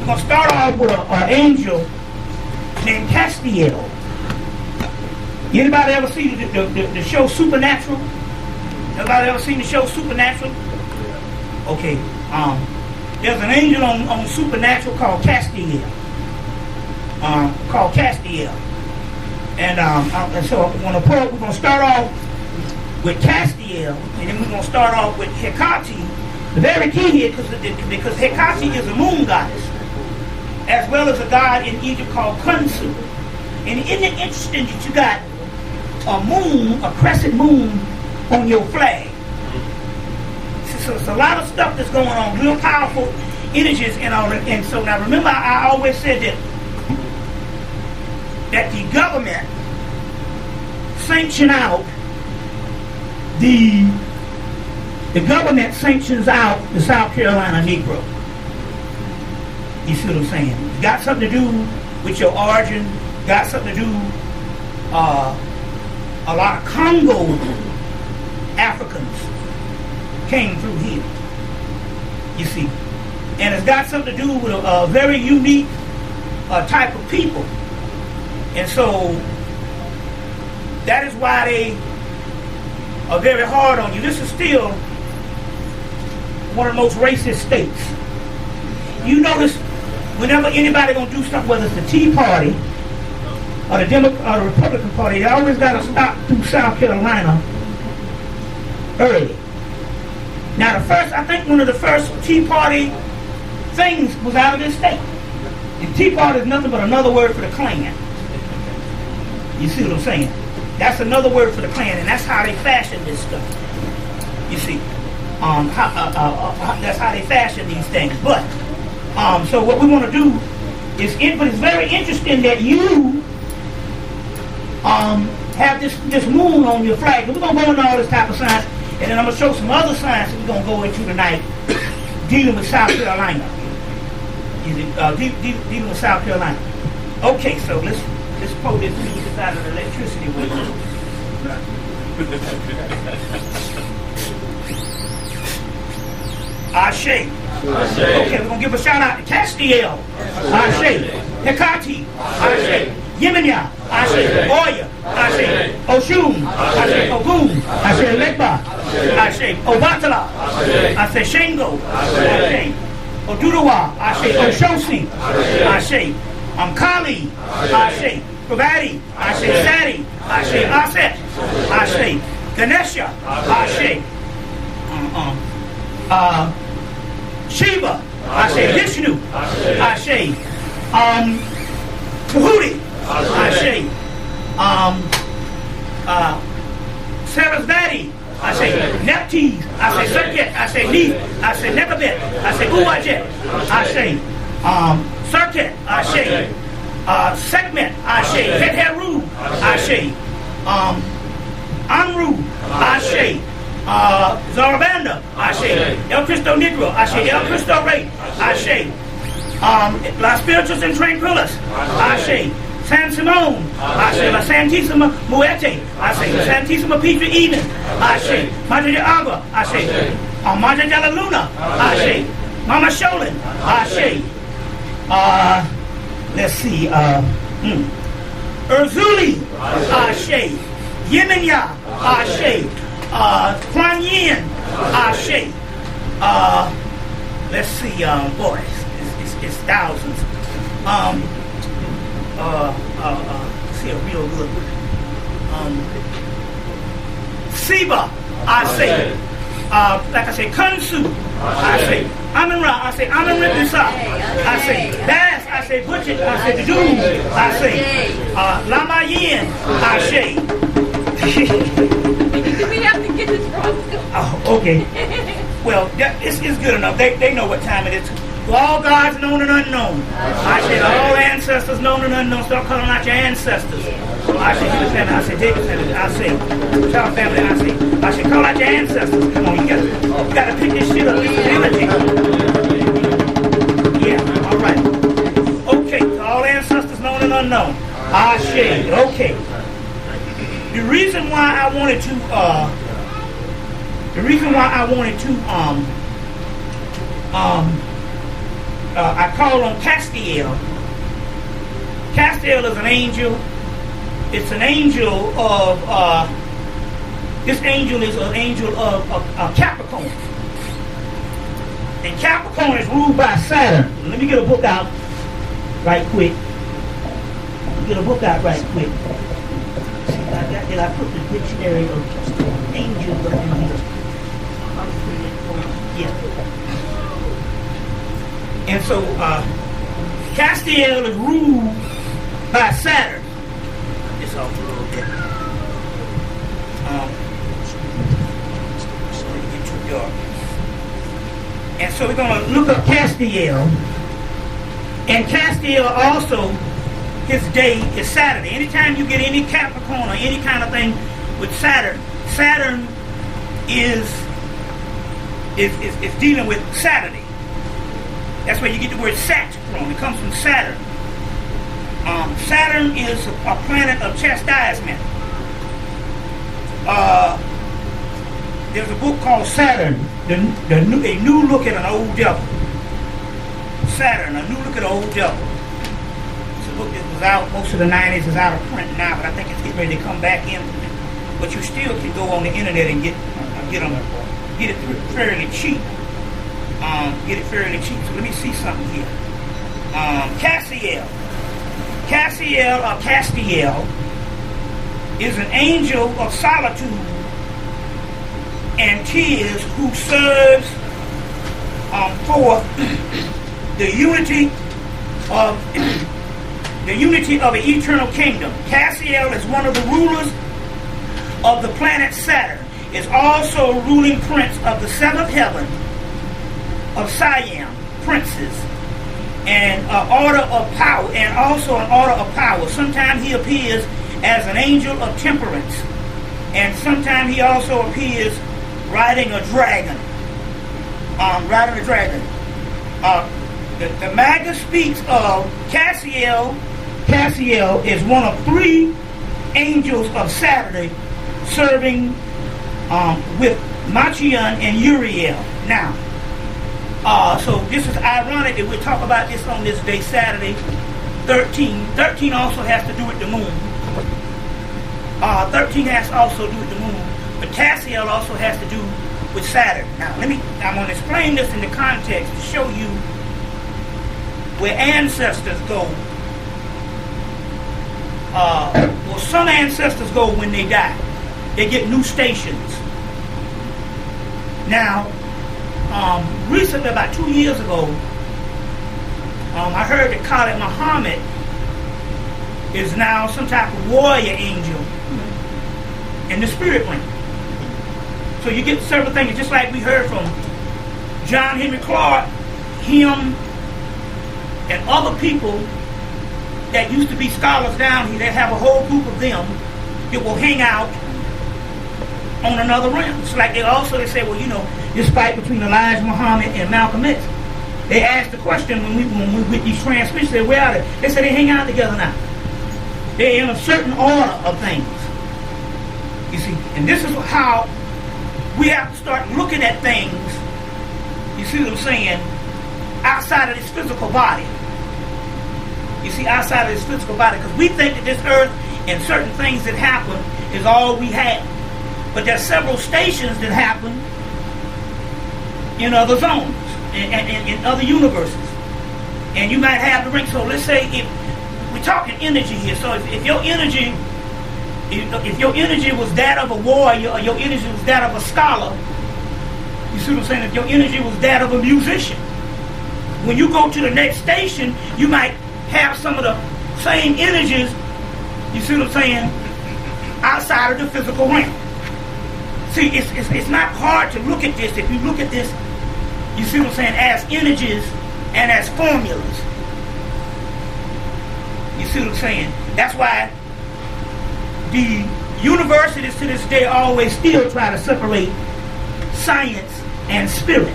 we're going to start off with an angel named Castiel. Anybody ever see the show Supernatural? Anybody ever seen the show Supernatural? Okay. There's an angel on Supernatural called Castiel. And so we're going to start off with Castiel, and then we're going to start off with Hecate. The very key here, because Hecate is a moon goddess, as well as a god in Egypt called Khonsu. And isn't it interesting that you got a moon, a crescent moon, on your flag? So it's a lot of stuff that's going on, real powerful energies and all that. And so now remember, I always said that the government sanction out the government sanctions out the South Carolina Negro. You see what I'm saying? It's got something to do with your origin, got something to do a lot of Congo Africans came through here. You see. And it's got something to do with a very unique type of people. And so that is why they are very hard on you. This is still one of the most racist states. You notice whenever anybody gonna do something, whether it's the Tea Party or the Republican Party, they always gotta stop through South Carolina early. Now I think one of the first Tea Party things was out of this state. And Tea Party is nothing but another word for the Klan. You see what I'm saying? That's another word for the Klan, and that's how they fashion this stuff. You see, that's how they fashion these things. But so what we want to do is, but it's very interesting that you have this moon on your flag. We're gonna go into all this type of science, and then I'm gonna show some other science that we're gonna go into tonight, dealing with South Carolina. Dealing with South Carolina. Okay, so let's pull this piece out of the electricity with it. Ashe. Okay, we're going to give a shout out to Castiel. Ashe. Hecate. Ashe. Yemenia. Ashe. Oya. Ashe. Oshun. Ashe. Ogun. Ashe. Legba. Ashe. Obatala. Ashe. Shango. Ashe. Oduduwa. Ashe. Oshosi. Ashe. Kali. Ashe. Pravati, Ashe, Sati, Ashe, Aset, Ashe, Ganesha, Ashe, Shiva, Ashe, Vishnu, Ashe, Tahuti, Ashe, Sarasvati, Ashe, Neptune, Ashe, Serket, Ashe, Neith, Ashe, Nekabet, Ashe, Uwajet, Ashe, Serket, Ashe, Segment, Ashe, Hetheru, Ashe, Amru, Ashe, Zarabanda, Ashe, El Cristo Negro, Ashe, El Cristo Rey, Ashe, Las Spiritus and Tranquilis, Ashe, San Simon, Ashe, La Santissima Muerte, Ashe, La Santissima Petra Eden, Ashe, Madre de Agua, Ashe, Madre de la Luna, Ashe, Mama Sholin, Ashe, let's see, Urzuli, Ashe, Yemenia, Ashe, Kuan Yin, Ashe, let's see, boy, it's thousands. See a real good one. Siba, Ashe, like I say, Khonsu, Ashe, Amun-Ra, Ashe, Amun-Ra, Ashe, Bass, Ashe, Butchit, Ashe, Dadoo, Ashe, Lama Yin, Ashe. Do we have to get this wrong? Oh, okay. Well, it's good enough. They know what time it is. To all gods known and unknown. Ashe, to all ancestors known and unknown. Start calling out your ancestors. Ashe, Hemmitt family, Ashe, David family, Ashe, Child family, Ashe, call out your ancestors. Come on, you gotta pick this shit up. This is energy. Yeah, all right. Okay, to all ancestors known and unknown. Ashe, okay. The reason why I wanted to I call on Castiel. Castiel is an angel. It's an angel of, this angel is an angel of Capricorn. And Capricorn is ruled by Saturn. Let me get a book out right quick. Did I put the dictionary of angels in here? Yeah. And so Castiel is ruled by Saturn. This off a little bit. It's going to get too dark. And so we're going to look up Castiel. And Castiel also, his day is Saturday. Anytime you get any Capricorn or any kind of thing with Saturn, Saturn is dealing with Saturday. That's where you get the word Sat from. It comes from Saturn. Saturn is a planet of chastisement. There's a book called Saturn, a new look at an old devil. Saturn, a new look at an old devil. It's a book that was out, most of the 90s is out of print now, but I think it's getting ready to come back in. But you still can go on the internet and get it fairly cheap. Get it fairly cheap. So let me see something here. Castiel is an angel of solitude and tears who serves for the unity of an eternal kingdom. Castiel is one of the rulers of the planet Saturn. Is also ruling prince of the seventh heaven of Siam, princes, and order of power, and also an order of power. Sometimes he appears as an angel of temperance, and sometimes he also appears riding a dragon. The Maga speaks of Castiel. Castiel is one of three angels of Saturday, serving with Machian and Uriel. Now, so this is ironic that we talk about this on this day, Saturday, 13. 13 also has to do with the moon. 13 has to also do with the moon, but Castiel also has to do with Saturn. Now, I'm going to explain this in the context to show you where ancestors go. Well, some ancestors go when they die. They get new stations. Now, recently, about 2 years ago, I heard that Khalid Muhammad is now some type of warrior angel in the spirit realm. So you get several things, just like we heard from John Henry Clark, him, and other people that used to be scholars down here. They have a whole group of them that will hang out on another realm. It's like they say, well, this fight between Elijah Muhammad and Malcolm X. They asked the question when we with these transmissions, they said, where are they? They said they hang out together now. They're in a certain order of things. You see, and this is how we have to start looking at things, you see what I'm saying, outside of this physical body. You see, outside of this physical body, because we think that this earth and certain things that happen is all we have. But there's several stations that happen in other zones, in other universes. And you might have the ring. So let's say if we're talking energy here. So if your energy was that of a warrior, or your energy was that of a scholar, you see what I'm saying? If your energy was that of a musician, when you go to the next station, you might have some of the same energies, you see what I'm saying, outside of the physical realm. See, it's not hard to look at this. If you look at this, you see what I'm saying, as energies and as formulas. You see what I'm saying? That's why the universities to this day always still try to separate science and spirit.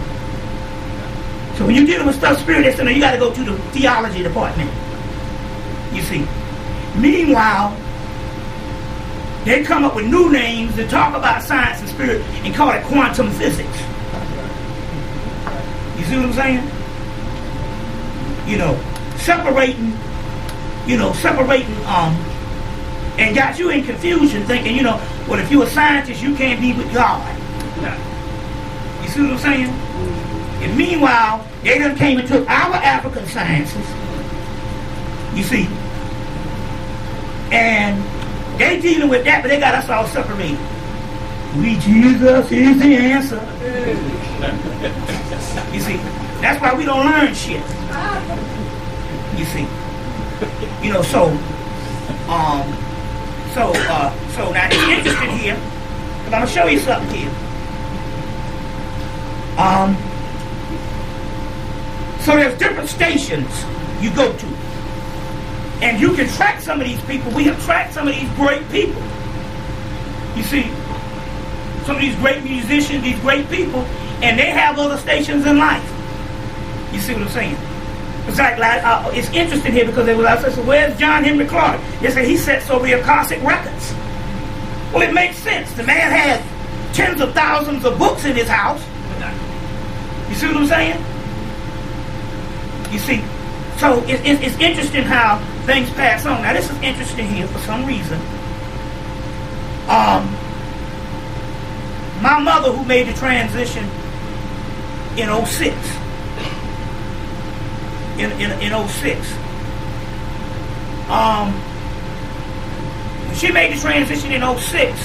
So when you're dealing with stuff spirit, they say, no, you got to go to the theology department. You see. Meanwhile, they come up with new names that talk about science and spirit and call it quantum physics. You see what I'm saying? separating, and got you in confusion thinking, well, if you're a scientist, you can't be with God. You see what I'm saying? And meanwhile, they done came and took our African sciences, you see, and they dealing with that, but they got us all separated. Jesus is the answer. You see, that's why we don't learn shit. You see, so now it's interesting here, because I'm gonna show you something here. So there's different stations you go to, and you can track some of these people. We have tracked some of these great people. You see, some of these great musicians, these great people, and they have other stations in life. You see what I'm saying? It's like it's interesting here because I said, so where's John Henry Clark? They said he sets over the Akashic records. Well, it makes sense. The man has tens of thousands of books in his house. You see what I'm saying? You see, so it's interesting how things pass on. Now this is interesting here for some reason. My mother, who made the transition in 06, in 06, when she made the transition in 06,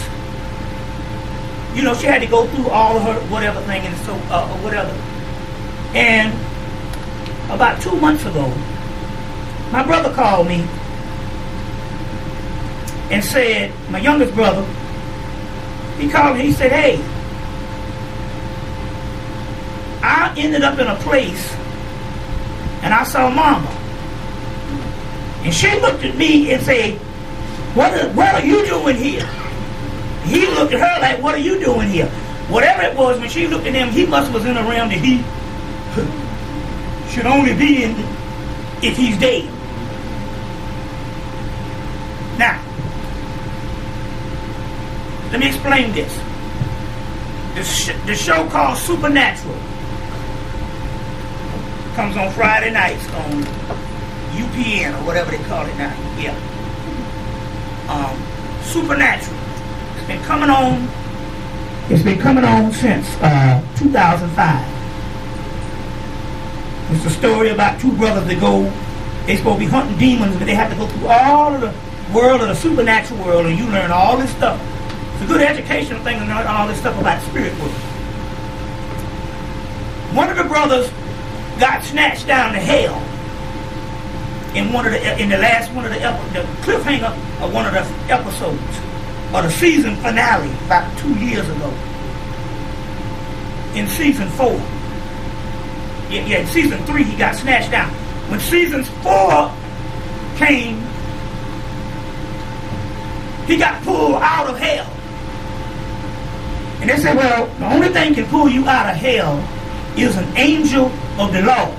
she had to go through all of her whatever thing and so whatever. And about 2 months ago, my brother called me and said, my youngest brother, he called me, he said, hey, I ended up in a place and I saw Mama. And she looked at me and said, what are you doing here? He looked at her like, what are you doing here? Whatever it was, when she looked at him, he must was in a realm that he should only be in if he's dead. Now, let me explain this. The show called Supernatural comes on Friday nights on UPN or whatever they call it now. Yeah. Supernatural. It's been coming on. It's been coming on since 2005. It's a story about two brothers that go. They're supposed to be hunting demons, but they have to go through all of the world of the supernatural world, and you learn all this stuff. It's a good educational thing to learn all this stuff about spirit world. One of the brothers got snatched down to hell in the last one of the cliffhanger of one of the episodes or the season finale about 2 years ago. In season 4, in season 3 he got snatched down. When season 4 came, he got pulled out of hell. And they said, well, the only thing can pull you out of hell is an angel of the Lord.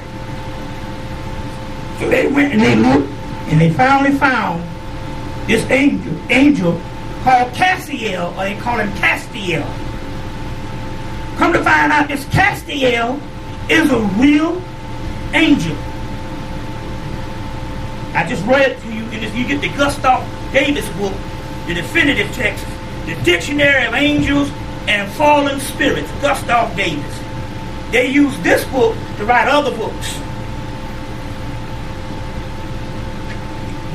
So they went and they looked, and they finally found this angel called Castiel, or they call him Castiel. Come to find out, this Castiel is a real angel. I just read it to you, and if you get the Gustav Davis book, the definitive text, the Dictionary of Angels and Fallen Spirits, Gustav Davis. They use this book to write other books.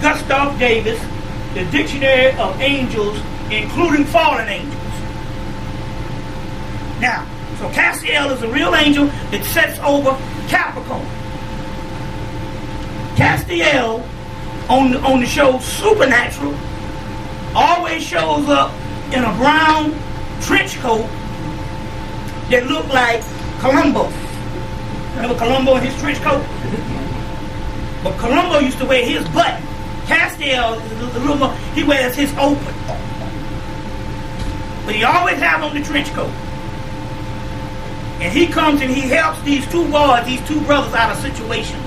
Gustav Davis, the Dictionary of Angels, including fallen angels. Now, so Castiel is a real angel that sets over Capricorn. Castiel on the show Supernatural always shows up in a brown trench coat that looked like Columbo. Remember Columbo in his trench coat? But Columbo used to wear his button. Castiel is a little more, he wears his open. But he always has on the trench coat. And he comes and he helps these two boys, these two brothers out of situations.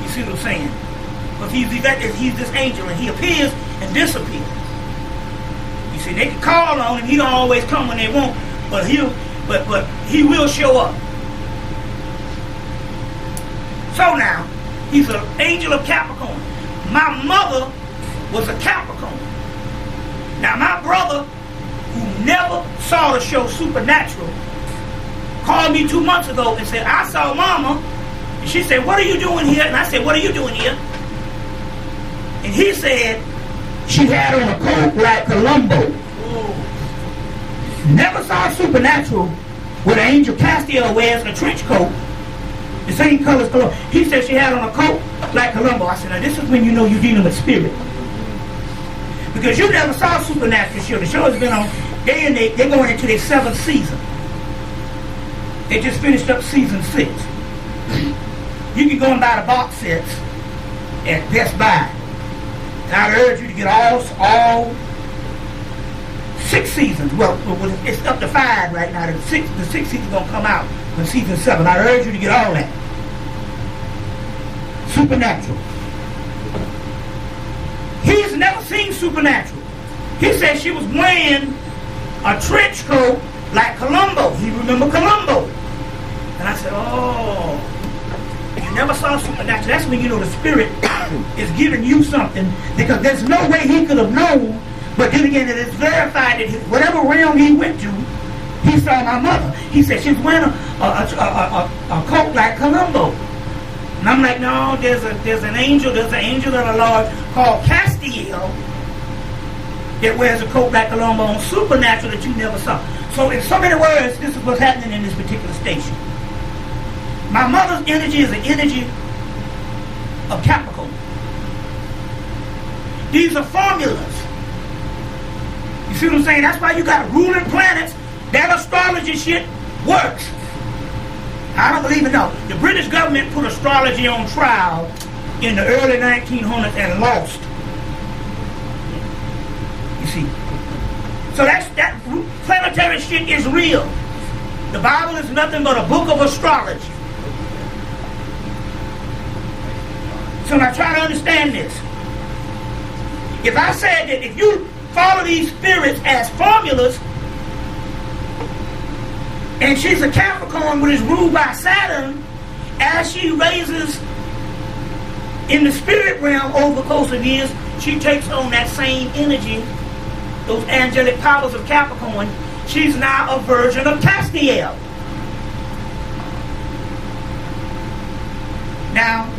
You see what I'm saying? Because he's this angel and he appears and disappears. You see, they can call on him, he don't always come when they want, but he will show up. So now, he's an angel of Capricorn. My mother was a Capricorn. Now my brother, who never saw the show Supernatural, called me 2 months ago and said, I saw Mama. And she said, what are you doing here? And I said, what are you doing here? And he said, she had on a coat like Columbo. Never saw Supernatural where the angel Castiel wears a trench coat, the same color as Columbo. He said she had on a coat like Columbo. I said, now this is when you know you're dealing with spirit. Because you never saw Supernatural show. The show has been on, they're going into their 7th season. They just finished up season 6. You can go and buy the box sets at Best Buy. And I urge you to get all 6 seasons. Well, it's up to 5 right now. The sixth season is going to come out when season 7. I urge you to get all that. Supernatural. He's never seen Supernatural. He said she was wearing a trench coat like Columbo. He remembered Columbo. And I said, oh, you never saw Supernatural. That's when you know the spirit is giving you something, because there's no way he could have known. But then again, it is verified that whatever realm he went to, he saw my mother. He said she was wearing a coat like Columbo. And I'm like, no, there's an angel of the Lord called Castiel that wears a coat like Columbo on Supernatural that you never saw. So in so many words, this is what's happening in this particular station. My mother's energy is the energy of Capricorn. These are formulas. You see what I'm saying? That's why you got ruling planets. That astrology shit works. I don't believe it, no. The British government put astrology on trial in the early 1900s and lost. You see. So that planetary shit is real. The Bible is nothing but a book of astrology. So now try to understand this. If I said that if you follow these spirits as formulas, and she's a Capricorn which is ruled by Saturn, as she raises in the spirit realm over the course of years, she takes on that same energy, those angelic powers of Capricorn. She's now a version of Castiel. Now,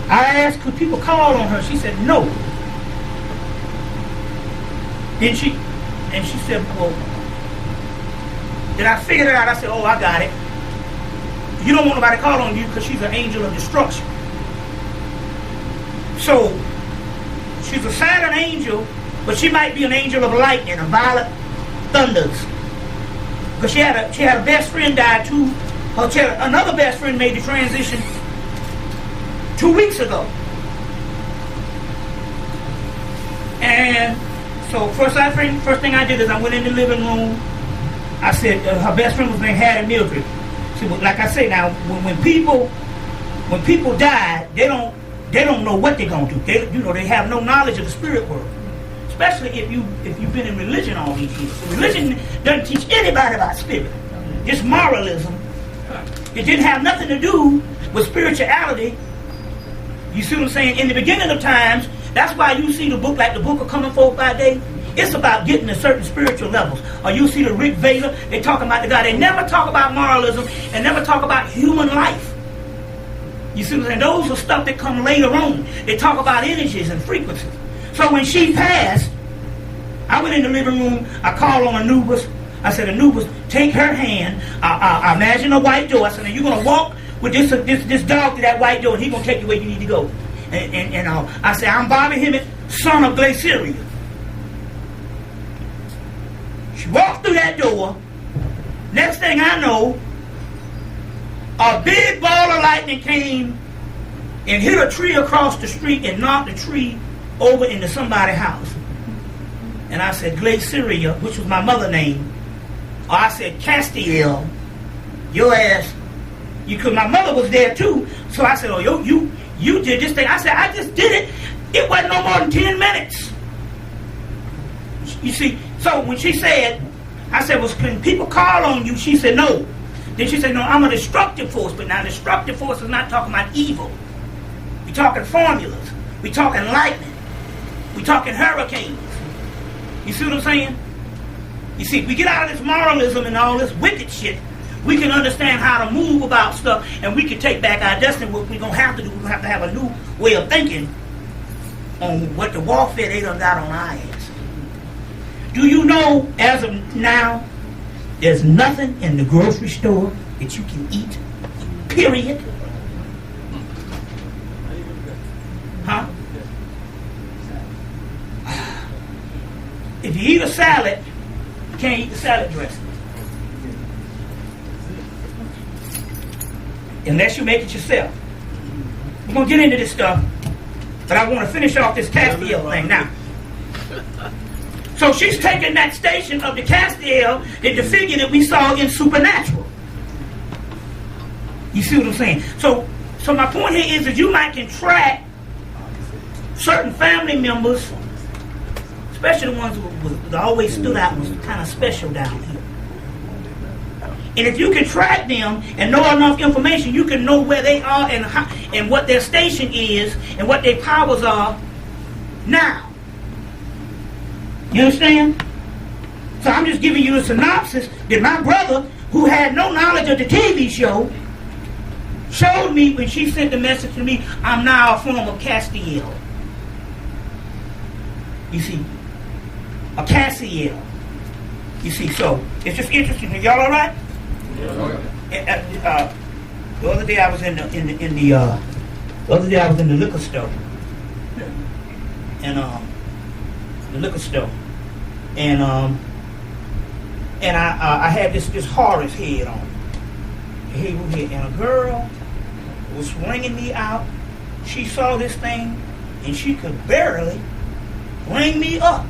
I asked, could people call on her? She said, no. Then she said, well, then I figured it out. I said, oh, I got it. You don't want nobody to call on you because she's an angel of destruction. So, she's a Saturn angel, but she might be an angel of lightning, a violet thunders. Because she had a best friend die too. Another best friend made the transition 2 weeks ago. And so first thing I did is I went in the living room. I said her best friend was named Hattie Mildred. See, like I say now, when people die, they don't know what they're gonna do. They have no knowledge of the spirit world. Especially if you've been in religion all these years. Religion doesn't teach anybody about spirit. It's moralism. It didn't have nothing to do with spirituality. You see what I'm saying? In the beginning of times, that's why you see the book like the Book of Coming Forth by Day. It's about getting to certain spiritual levels. Or you see the Rick Vader, they talk about the God. They never talk about moralism and never talk about human life. You see what I'm saying? Those are stuff that come later on. They talk about energies and frequencies. So when she passed, I went in the living room, I called on Anubis. I said, Anubis, take her hand. I imagine a white door. I said, now you're going to walk with this dog to that white door, and he's going to take you where you need to go. And I said, I'm BobbyHemmitt, son of Sirius. She walked through that door. Next thing I know, a big ball of lightning came and hit a tree across the street and knocked the tree over into somebody's house. And I said, Glaciria, which was my mother's name. Or I said, Castiel, your ass. Because my mother was there too. So I said, oh, you did this thing. I said, I just did it. It wasn't no more than 10 minutes. You see, so when she said, I said, well, can people call on you? She said, no. Then she said, no, I'm a destructive force. But now destructive force is not talking about evil. We're talking formulas. We're talking lightning. We're talking hurricanes. You see what I'm saying? You see, if we get out of this moralism and all this wicked shit, we can understand how to move about stuff, and we can take back our destiny. What we're going to have to do, we're going to have a new way of thinking on what the warfare they done got on our ass. Do you know, as of now, there's nothing in the grocery store that you can eat, period? Huh? If you eat a salad, you can't eat the salad dressing. Unless you make it yourself. We're going to get into this stuff, but I want to finish off this Castiel thing now. So she's taking that station of the Castiel and the figure that we saw in Supernatural. You see what I'm saying? So my point here is that you might can track certain family members, especially the ones who always stood out and was kind of special down here. And if you can track them and know enough information, you can know where they are and what their station is and what their powers are now. You understand? So I'm just giving you a synopsis that my brother, who had no knowledge of the TV show, showed me when she sent the message to me, I'm now a form of Castiel. You see? A Castiel. You see, so it's just interesting. Are y'all all right? The other day I was in the liquor store, and I had this Horace head on, and a girl was ringing me out. She saw this thing, and she could barely ring me up.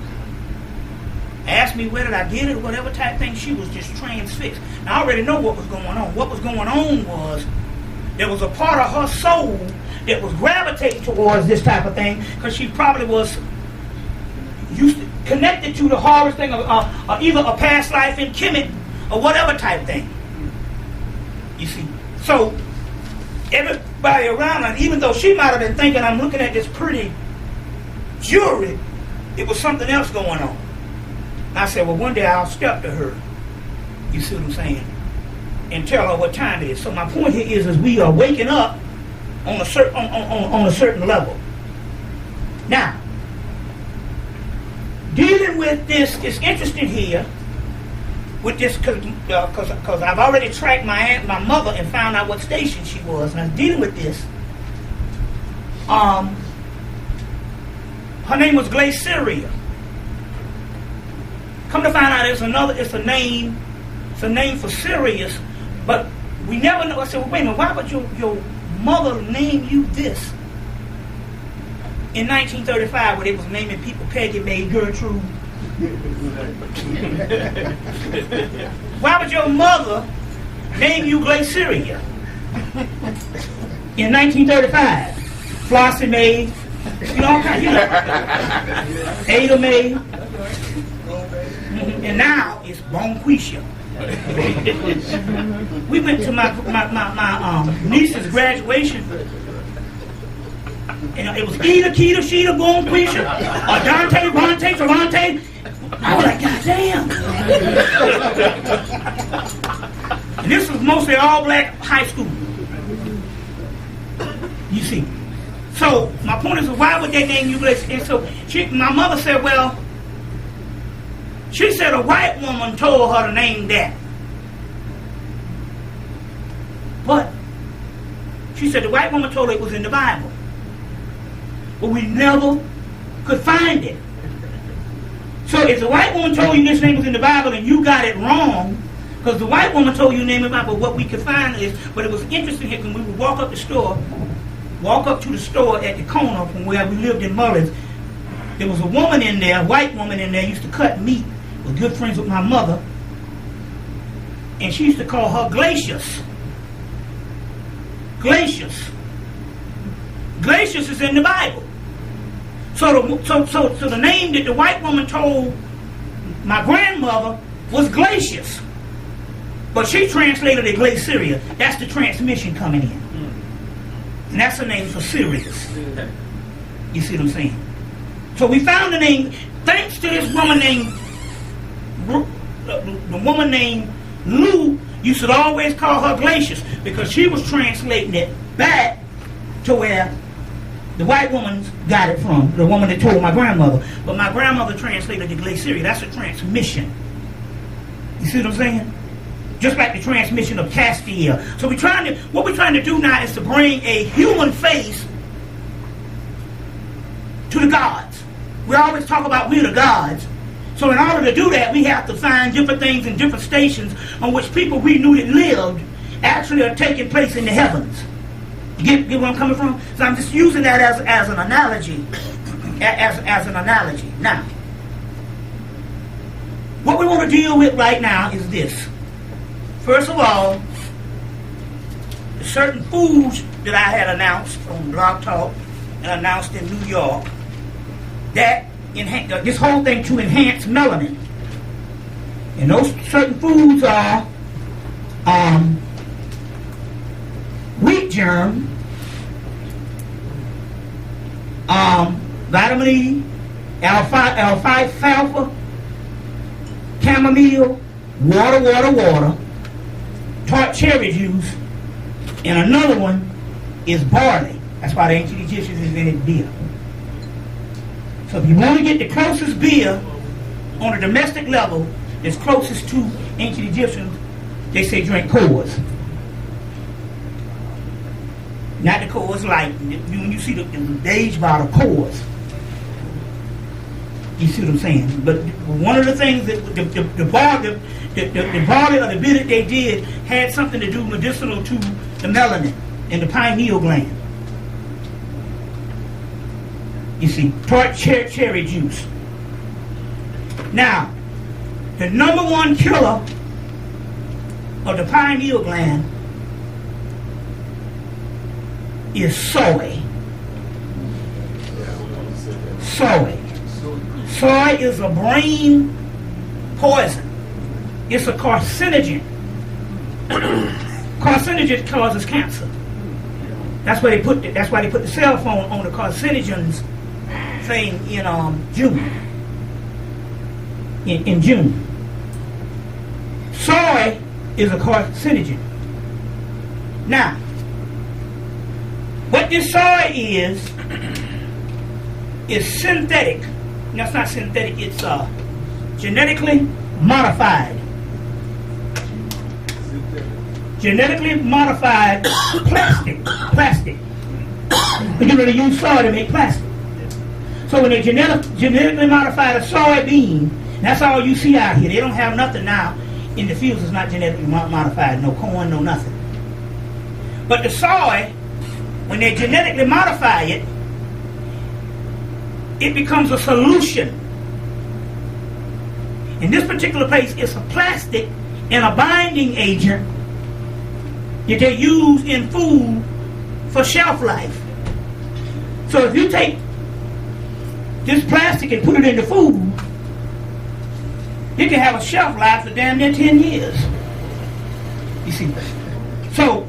Asked me whether I did it or whatever type thing. She was just transfixed. Now, I already know what was going on. What was going on was there was a part of her soul that was gravitating towards this type of thing because she probably was connected to the horror thing of either a past life in Hemmitt or whatever type thing. You see? So, everybody around her, even though she might have been thinking, I'm looking at this pretty jewelry, it was something else going on. I said, well, one day I'll step to her, you see what I'm saying, and tell her what time it is. So my point here is we are waking up on a certain level. Now, dealing with this is interesting here, with this because I've already tracked my mother and found out what station she was, and I was dealing with this. Her name was Glaciria. Come to find out, it's a name for Sirius, but we never know. I said, well, wait a minute, why would your mother name you this in 1935 when they was naming people Peggy, May, Gertrude? Why would your mother name you Glaciria in 1935? Flossie Mae, all kinds, Ada Mae. And now it's Bonquisha. We went to my niece's graduation, and it was Eda, Keita, Sheeta, Bonquisha, Dante, Ronte, Ferrante. I was like, God damn. And this was mostly all black high school. You see. So my point is, why would they name you Glacier? And so my mother said, well, she said a white woman told her to name that. But she said the white woman told her it was in the Bible. But we never could find it. So if the white woman told you this name was in the Bible and you got it wrong, because the white woman told you the name of the Bible, what we could find is, but it was interesting here when we would walk up to the store at the corner from where we lived in Mullins. There was a woman in there, a white woman in there, used to cut meat, was good friends with my mother, and she used to call her Glacius. Glacius. Glacius is in the Bible. So the name that the white woman told my grandmother was Glacius. But she translated it Glaciria. That's the transmission coming in. And that's the name for Sirius. You see what I'm saying? So we found the name, thanks to this woman named, the woman named Lou, you should always call her Glacius, because she was translating it back to where the white woman got it from, the woman that told my grandmother. But my grandmother translated it Glaciria. That's a transmission. You see what I'm saying? Just like the transmission of Castile. So what we're trying to do now is to bring a human face to the gods. We always talk about we're the gods. So in order to do that, we have to find different things in different stations on which people we knew that lived actually are taking place in the heavens. You get where I'm coming from? So I'm just using that as an analogy. As an analogy. Now, what we want to deal with right now is this. First of all, certain foods that I had announced on Blog Talk and announced in New York that this whole thing to enhance melanin. And those certain foods are wheat germ, vitamin E, alfalfa, chamomile, water, tart cherry juice, and another one is barley. That's why the ancient Egyptians invented beer. So if you want to get the closest beer on a domestic level that's closest to ancient Egyptians, they say drink Coors. Not the Coors Light. When you see the age bottle, Coors. You see what I'm saying? But one of the things that the barley or the beer that they did had something to do medicinal to the melanin and the pineal gland. You see, tart cherry juice. Now, the number one killer of the pineal gland is soy. Soy. Soy is a brain poison. It's a carcinogen. Carcinogen causes cancer. That's why they put the cell phone on the carcinogens thing in June. In June. Soy is a carcinogen. Now, what this soy is synthetic. No, it's not synthetic, it's genetically modified. Genetically modified plastic. But you're going to use soy to make plastic. So when they genetically modify a soybean, that's all you see out here. They don't have nothing now in the fields that's not genetically modified. No corn, no nothing. But the soy, when they genetically modify it, it becomes a solution. In this particular place, it's a plastic and a binding agent that they use in food for shelf life. So if you take this plastic and put it in the food, it can have a shelf life for damn near 10 years. You see? So,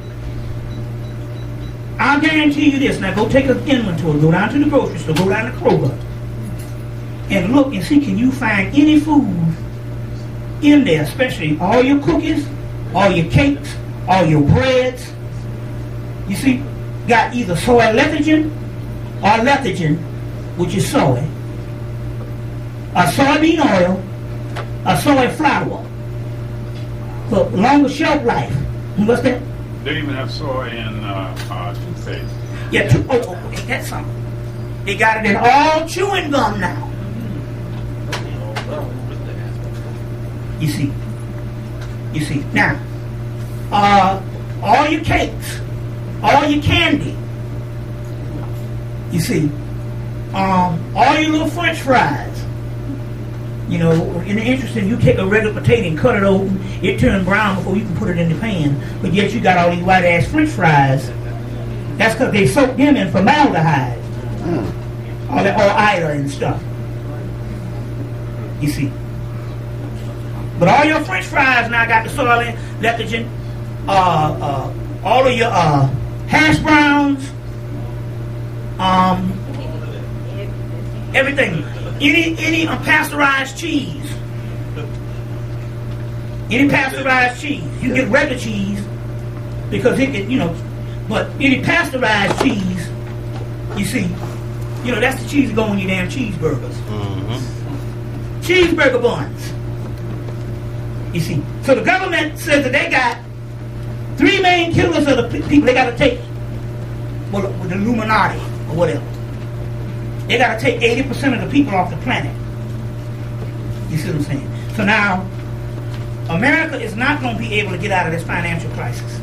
I'll guarantee you this. Now go take an inventory, go down to the grocery store, go down to Kroger, and look and see, can you find any food in there, especially all your cookies, all your cakes, all your breads. You see, got either soy lecithin or lecithin, which is soy, a soybean oil, a soy flour, for longer shelf life. What's that? They even have soy in toothpaste. Yeah, ain't that something? They got it in all chewing gum now. You see. Now, all your cakes, all your candy. You see, all your little French fries. You know, in the interesting, you take a regular potato and cut it open, it turns brown before you can put it in the pan. But yet you got all these white ass French fries. That's because they soak them in formaldehyde, all that, or Ida and stuff. You see. But all your French fries now got the soy in, lecithin, all of your hash browns, everything. Any pasteurized cheese. Any pasteurized cheese. You get regular cheese because but any pasteurized cheese, you see, that's the cheese that go on your damn cheeseburgers. Mm-hmm. Cheeseburger buns. You see. So the government says that they got 3 main killers of the people they got to take. Well, with the Illuminati or whatever. They got to take 80% of the people off the planet. You see what I'm saying? So now, America is not going to be able to get out of this financial crisis.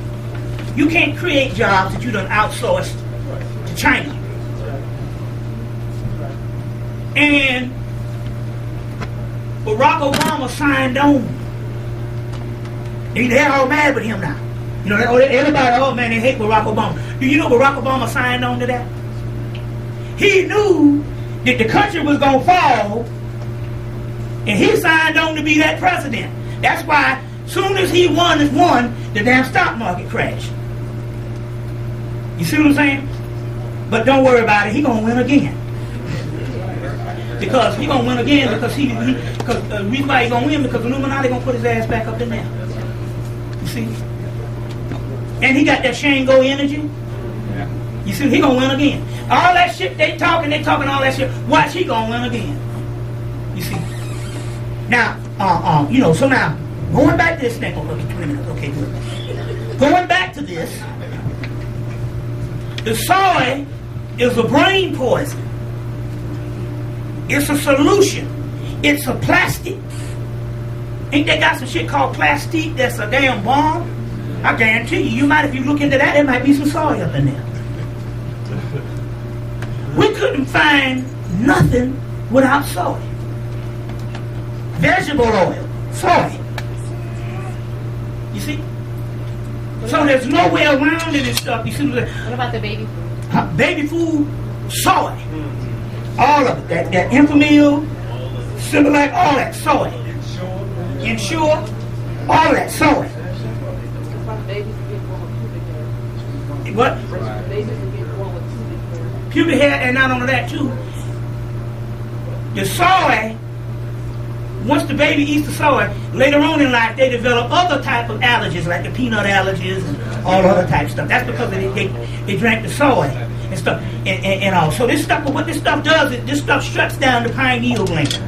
You can't create jobs that you done outsourced to China. And Barack Obama signed on. They're all mad with him now. Everybody, oh man, they hate Barack Obama. Do you know Barack Obama signed on to that? He knew that the country was going to fall, and he signed on to be that president. That's why, soon as he won, the damn stock market crashed. You see what I'm saying? But don't worry about it. He going to win again. Because he going to win again because because the reason why he going to win because the Illuminati going to put his ass back up in there. You see? And he got that Shango energy. You see, he gonna win again. All that shit they talking all that shit. Watch, he gonna win again. You see. Now, so now, going back to this thing. Okay, 20 minutes. Okay, good. Going back to this, the soy is a brain poison. It's a solution. It's a plastic. Ain't they got some shit called plastic that's a damn bomb? I guarantee you if you look into that, there might be some soy up in there. We couldn't find nothing without soy. Vegetable oil, soy. You see? So there's no way around it and stuff. You see? What about the baby food? Baby food, soy. All of it. That Infamil, Similac, all that soy. Ensure, all of that soy. What? Pubic hair, and not only that too. The soy, once the baby eats the soy, later on in life they develop other type of allergies, like the peanut allergies and all other type of stuff. That's because they drank the soy and stuff and all. So this stuff, what this stuff does is this stuff shuts down the pineal gland.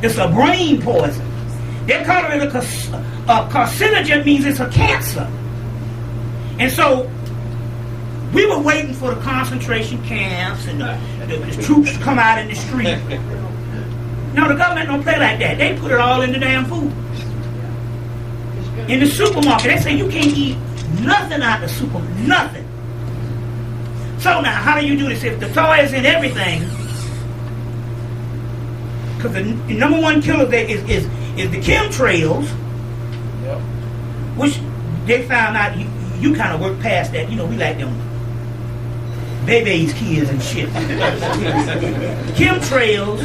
It's a brain poison. They call it a carcinogen, means it's a cancer. And so we were waiting for the concentration camps and the troops to come out in the street. No, the government don't play like that. They put it all in the damn food. In the supermarket, they say you can't eat nothing out of the supermarket. Nothing. So now, how do you do this? If the soy is in everything, because the number one killer there is the chemtrails, which they found out you kind of work past that. We like them babies, kids, and shit. Chemtrails,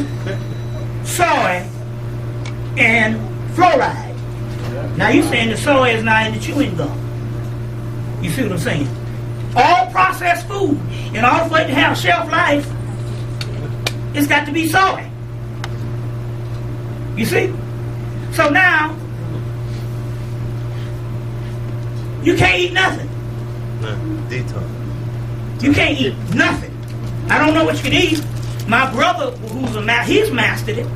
soy, and fluoride. Now you're saying the soy is not in the chewing gum. You see what I'm saying? All processed food, in order for it to have shelf life, it's got to be soy. You see? So now, you can't eat nothing. Detox. You can't eat nothing. I don't know what you can eat. My brother, he's mastered it.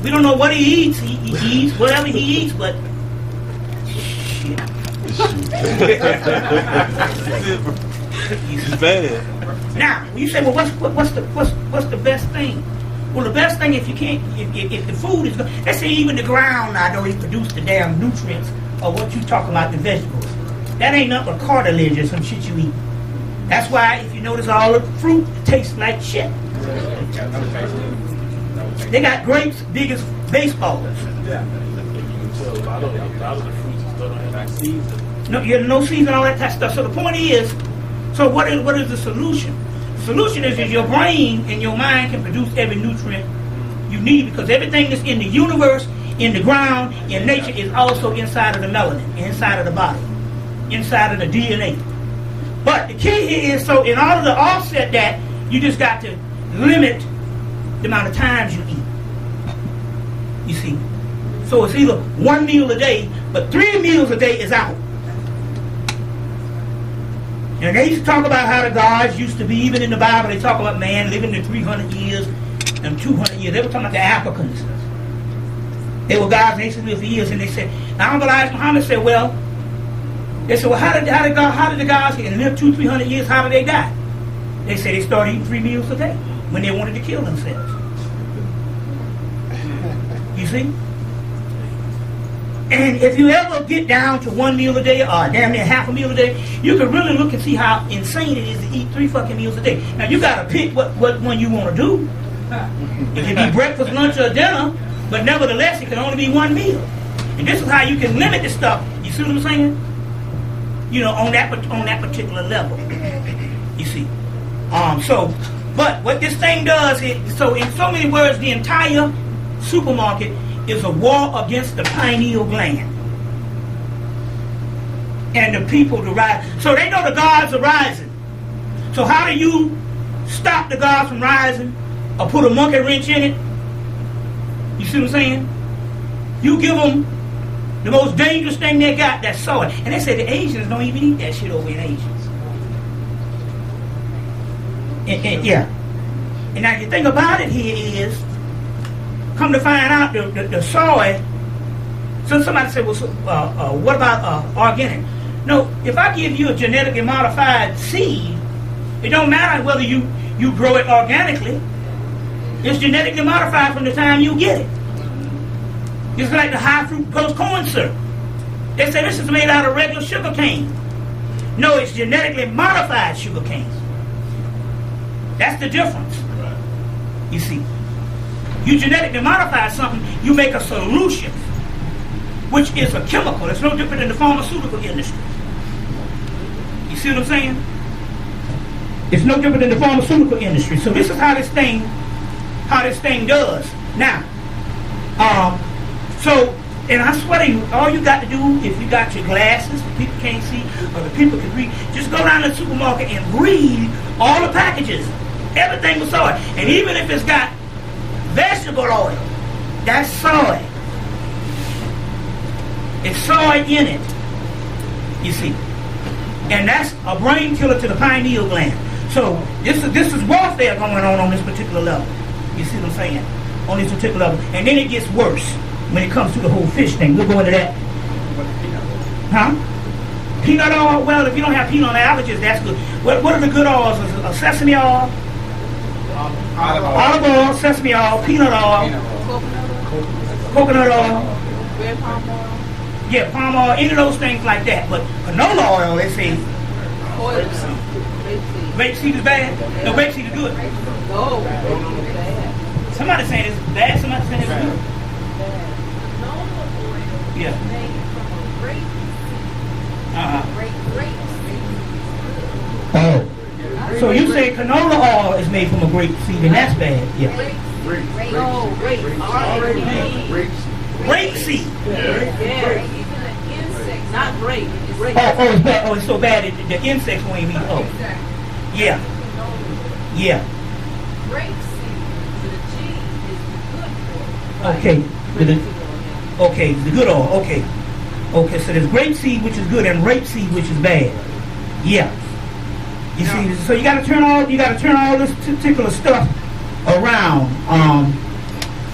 We don't know what he eats. He eats whatever he eats, but shit. It's bad. Now, you say, well, what's the best thing? Well, the best thing if the food is good. Let's say even the ground now don't even produce the damn nutrients of what you talking about, the vegetables. That ain't nothing but cartilage or some shit you eat. That's why if you notice all the fruit tastes like shit. They got grapes big as baseballs. Yeah. So a lot of the fruits still don't have seeds. No, you have no seeds and all that type of stuff. So the point is, so what is the solution? The solution is your brain and your mind can produce every nutrient you need, because everything that's in the universe in the ground, in nature, is also inside of the melanin, inside of the body, inside of the DNA. But the key here is, so in order to offset that, you just got to limit the amount of times you eat. You see? So it's either 1 meal a day, but 3 meals a day is out. And they used to talk about how the gods used to be, even in the Bible, they talk about man living to 300 years and 200 years. They were talking about the Africans. They were gods, and they used to live for years, and they said, now Muhammad said, well, they said, well, how did the gods live 200-300 years, how did they die? They said they started eating 3 meals a day when they wanted to kill themselves. You see? And if you ever get down to 1 meal a day, or damn near half a meal a day, you can really look and see how insane it is to eat 3 fucking meals a day. Now you gotta pick what one you want to do. It can be breakfast, lunch, or dinner, but nevertheless, it can only be 1 meal. And this is how you can limit the stuff. You see what I'm saying? You know, on that particular level. You see. But what this thing does is, so in so many words, the entire supermarket is a war against the pineal gland and the people to rise. So they know the gods are rising. So how do you stop the gods from rising or put a monkey wrench in it? You see what I'm saying? You give them the most dangerous thing they got, that's soy. And they say the Asians don't even eat that shit over in Asians. Yeah. And now the thing about it here is, come to find out, the soy. So somebody said, well, what about organic? No, if I give you a genetically modified seed, it don't matter whether you grow it organically. It's genetically modified from the time you get it. It's like the high fructose corn syrup. They say this is made out of regular sugar cane. No, it's genetically modified sugar cane. That's the difference. You see. You genetically modify something, you make a solution, which is a chemical. It's no different than the pharmaceutical industry. You see what I'm saying? It's no different than the pharmaceutical industry. So this is how this thing does. Now, and I swear to you, all you got to do, if you got your glasses, the people can't see, or the people can read, just go down to the supermarket and read all the packages. Everything was soy. And even if it's got vegetable oil, that's soy. It's soy in it. You see. And that's a brain killer to the pineal gland. So this is warfare going on this particular level. You see what I'm saying? On this particular level. And then it gets worse when it comes to the whole fish thing. We'll go into that. Huh? Peanut oil? Well, if you don't have peanut allergies, that's good. What are the good oils? A sesame oil? Olive oil, sesame oil, peanut oil, coconut oil. Red palm oil. Yeah, palm oil, any of those things like that. But canola oil, they say. Rapeseed is bad? No, rapeseed is good. No, bad. Somebody saying it's bad, somebody saying it's good. Canola oil Yeah. is made from a grape. Grape seed. Oh. So you say canola oil is made from a grape seed, and that's bad. Yeah. No, grape. Grape seed. Yeah. Not grape. Grape. Oh, it's bad. Oh, it's so bad that the insects won't even eat. Oh. Yeah. Yeah. Grape seed, the gene is good for. Okay. Okay, the good oil. Okay. Okay, so there's grape seed, which is good, and rapeseed, which is bad. Yeah. You see, so you got to turn all this particular stuff around,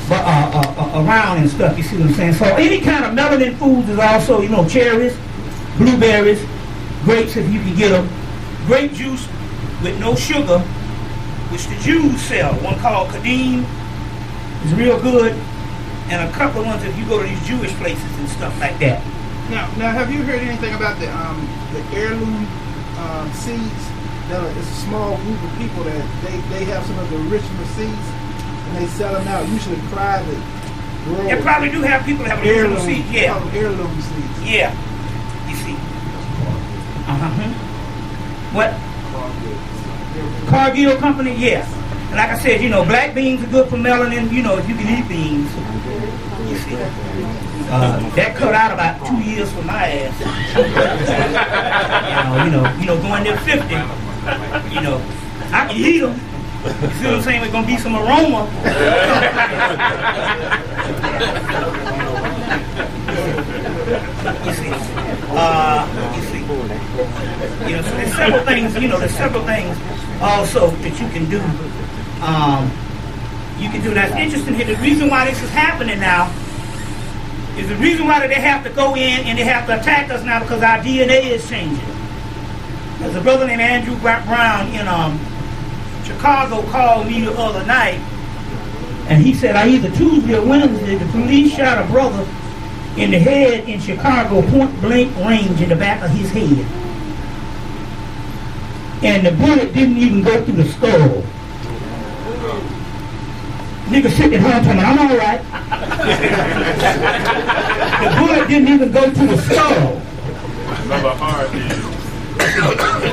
around and stuff. You see what I'm saying? So any kind of melanin foods is also, cherries, blueberries, grapes if you can get them, grape juice with no sugar, which the Jews sell. One called Kadim is real good, and a couple of ones if you go to these Jewish places and stuff like that. Now, have you heard anything about the heirloom seeds? It's a small group of people that they have some of the original seeds and they sell them out, usually private growers. They probably do have people that have original seeds, yeah. Heirloom seeds. Yeah. You see. What? Cargill Company, yeah. And like I said, black beans are good for melanin, if you can eat beans. You see, that cut out about 2 years for my ass. Going there 50. I can eat them. You see what I'm saying? There's gonna be some aroma. So there's several things. There's several things also that you can do. You can do. That's interesting here. The reason why this is happening now is the reason why they have to go in and they have to attack us now because our DNA is changing. There's a brother named Andrew Brown in Chicago called me the other night, and he said, either Tuesday or Wednesday, the police shot a brother in the head in Chicago, point blank range in the back of his head. And the bullet didn't even go through the skull. Nigga sitting at home telling me, I'm all right. The bullet didn't even go through the skull.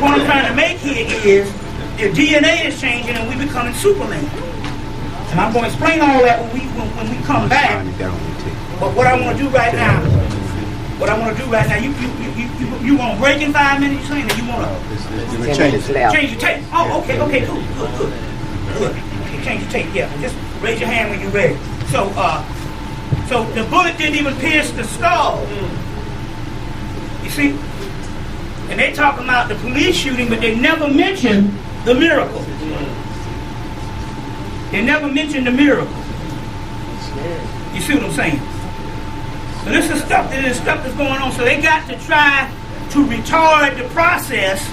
What I'm trying to make here is the DNA is changing and we're becoming Superman. And I'm going to explain all that when we come back. But what I want to do right now, you want to break in 5 minutes, or you want to change your tape? Oh, okay, good. Okay, change your tape, yeah. Just raise your hand when you're ready. So the bullet didn't even pierce the skull. You see? And they talking about the police shooting, but they never mentioned the miracle. They never mentioned the miracle. You see what I'm saying? So this is stuff that's going on. So they got to try to retard the process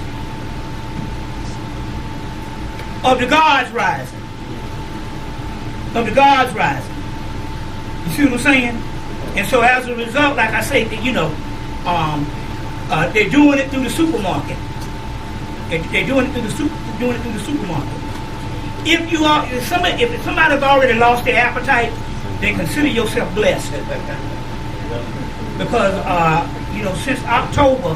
of the gods rising. You see what I'm saying? And so as a result, like I say, they're doing it through the supermarket. They're doing it through the supermarket. If somebody's already lost their appetite, then consider yourself blessed. Because since October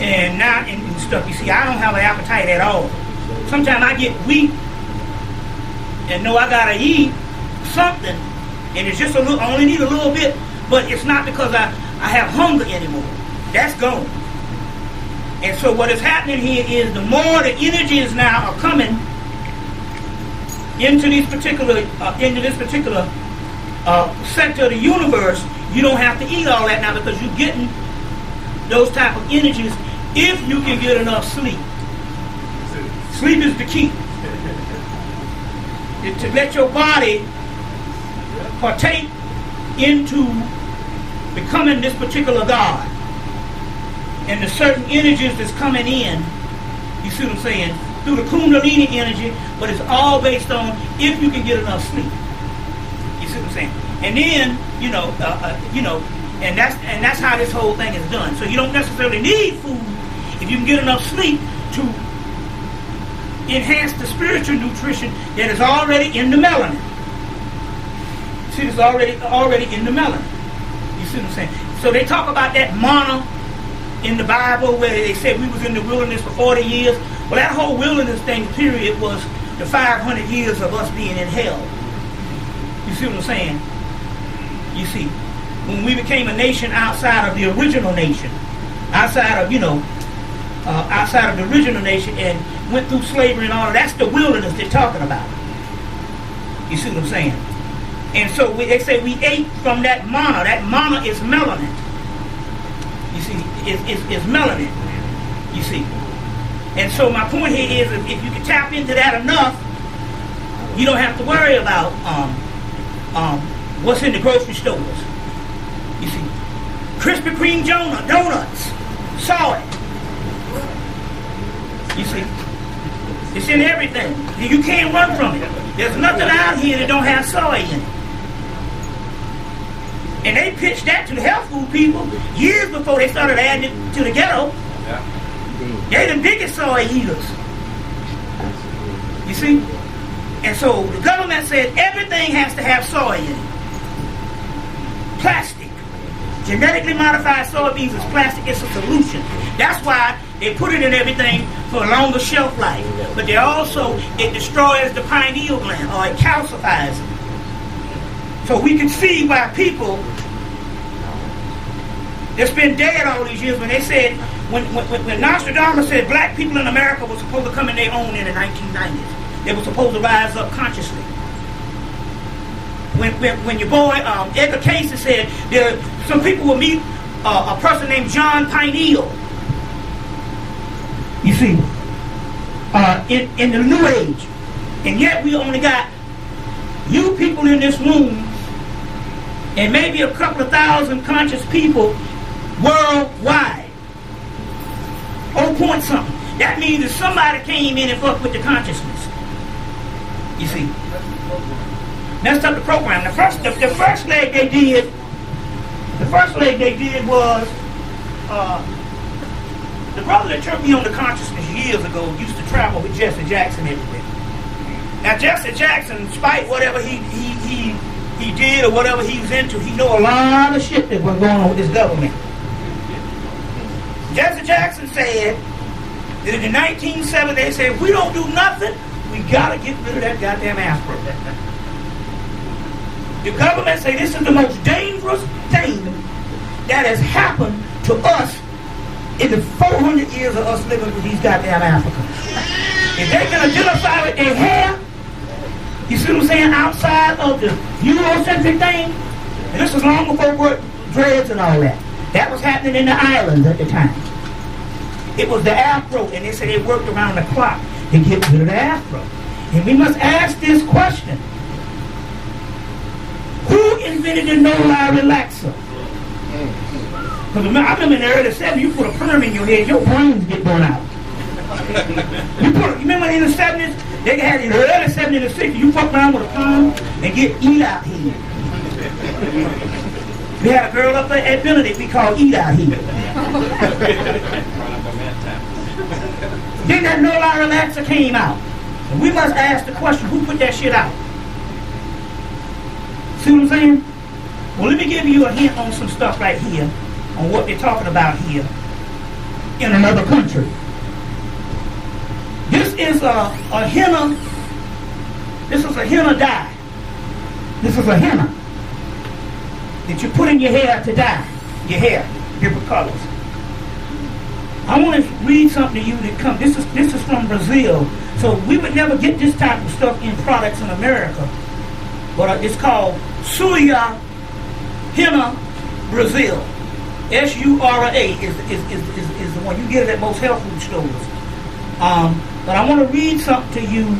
and now and stuff, you see, I don't have an appetite at all. Sometimes I get weak and know I gotta eat something, and it's just I only need a little bit, but it's not because I have hunger anymore. That's gone. And so what is happening here is the more the energies now are coming into this particular sector of the universe, you don't have to eat all that now because you're getting those type of energies if you can get enough sleep. Sleep is the key. To let your body partake into becoming this particular God. And the certain energies that's coming in, you see what I'm saying, through the Kundalini energy, but it's all based on if you can get enough sleep. You see what I'm saying? And then, and that's how this whole thing is done. So you don't necessarily need food if you can get enough sleep to enhance the spiritual nutrition that is already in the melanin. See, it's already in the melanin. You see what I'm saying? So they talk about that mana in the Bible where they said we was in the wilderness for 40 years. Well, that whole wilderness thing period was the 500 years of us being in hell. You see what I'm saying? You see, when we became a nation outside of the original nation, outside of the original nation and went through slavery and all of that's the wilderness they're talking about. You see what I'm saying? And so they say we ate from that mana. That mana is melanin. You see, it's melanin. You see. And so my point here is if you can tap into that enough, you don't have to worry about what's in the grocery stores. You see. Krispy Kreme donuts. Saw it. You see. It's in everything. You can't run from it. There's nothing out here that don't have soy in it. And they pitched that to the health food people years before they started adding it to the ghetto. Yeah. They're the biggest soy eaters. You see? And so the government said everything has to have soy in it. Plastic. Genetically modified soybeans is plastic. It's a solution. That's why they put it in everything for a longer shelf life. But it destroys the pineal gland, or it calcifies it. So we can see why people that's been dead all these years, when they said, when Nostradamus said black people in America were supposed to come in their own in the 1990s, they were supposed to rise up consciously. When your boy Edgar Cayce said some people will meet a person named John Pineal, you see, in the New Age, and yet we only got you people in this room and maybe a couple of thousand conscious people worldwide. Oh, point something. That means that somebody came in and fucked with the consciousness. You see, messed up the program. The first leg they did. The first leg they did was the brother that turned me on the consciousness years ago used to travel with Jesse Jackson everywhere. Now Jesse Jackson, despite whatever he did or whatever he was into, he know a lot of shit that was going on with this government. Jesse Jackson said that in the 1970s they said, if we don't do nothing, we gotta get rid of that goddamn afro. The government say this is the most dangerous thing that has happened to us in the 400 years of us living with these goddamn Africans. If they can identify with their hair, you see what I'm saying, outside of the Eurocentric thing, and this was long before dreads and all that. That was happening in the islands at the time. It was the afro, and they said they worked around the clock to get rid of the afro. And we must ask this question. Who invented the no-lie relaxer? Because I remember in the early 70s, you put a perm in your head, your brains get blown out. You remember in the 70s, they had in the early 70s and the 60s, you fuck around with a perm and get eat out here. We had a girl up there at Benedict we called eat out here. Then that no-lie relaxer came out. And we must ask the question, who put that shit out? See what I'm saying? Well, let me give you a hint on some stuff right here, on what they're talking about here in another country. This is a henna. This is a henna dye. This is a henna that you put in your hair to dye your hair, different colors. I want to read something to you that comes. This is from Brazil. So we would never get this type of stuff in products in America. But it's called Suya Henna Brazil. Sura is the one. You get it at most health food stores. But I want to read something to you.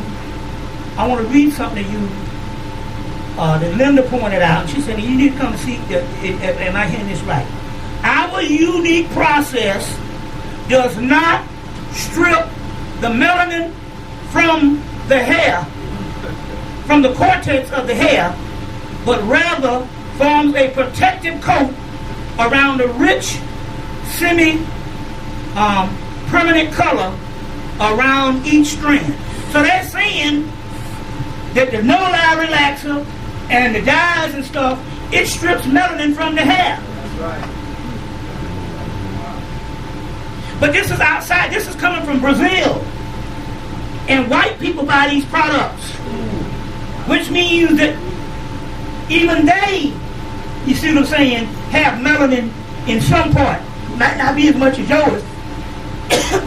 That Linda pointed out. She said, you need to come and see, am I hearing this right? Our unique process does not strip the melanin from the hair, from the cortex of the hair, but rather forms a protective coat around the rich, semi-permanent color around each strand. So they're saying that the no-lie relaxer and the dyes and stuff, it strips melanin from the hair. That's right. But this is outside. This is coming from Brazil. And white people buy these products. Which means that even they, you see what I'm saying, have melanin in some part. Might not be as much as yours.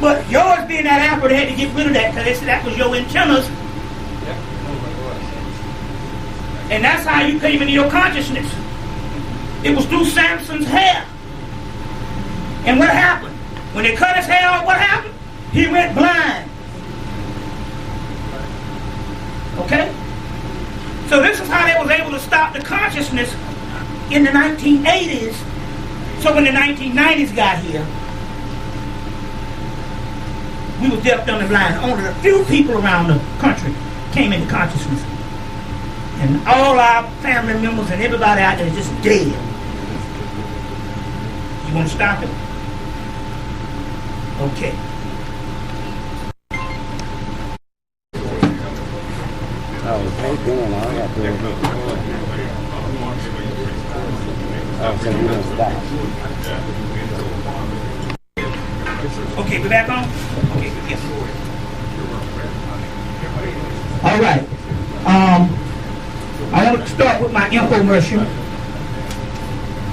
But yours being that apple, they had to get rid of that because they said that was your antennas. And that's how you came into your consciousness. It was through Samson's hair. And what happened? When they cut his hair off, what happened? He went blind. Okay? So this is how they was able to stop the consciousness in the 1980s. So when the 1990s got here, we were deaf, dumb, and blind. Only a few people around the country came into consciousness. And all our family members and everybody out there is just dead. You want to stop it? Okay. Oh, they doing all I got to do. Oh, so you don't stop. Okay, we back on? Okay, yes. All right. I want to to start with my infomercial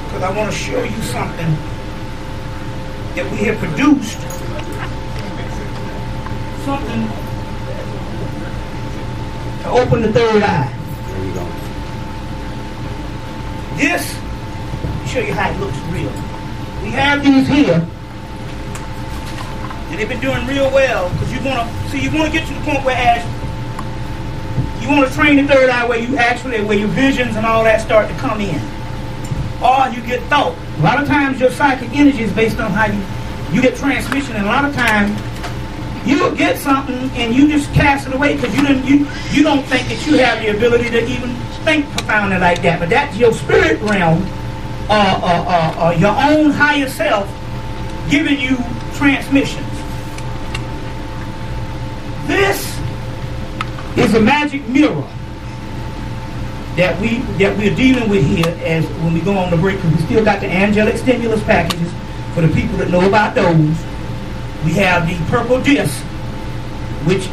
because I want to show you something that we have produced. Something to open the third eye. There you go. This, I'll show you how it looks real. We have these here. And they've been doing real well because you want to get to the point where as you want to train the third eye where your visions and all that start to come in. Or you get thought. A lot of times your psychic energy is based on how you get transmission, and a lot of times you'll get something and you just cast it away because you don't think that you have the ability to even think profoundly like that. But that's your spirit realm, your own higher self giving you transmissions. This is a magic mirror that we're dealing with here as when we go on the break, because we still got the angelic stimulus packages for the people that know about those. We have the purple disc, which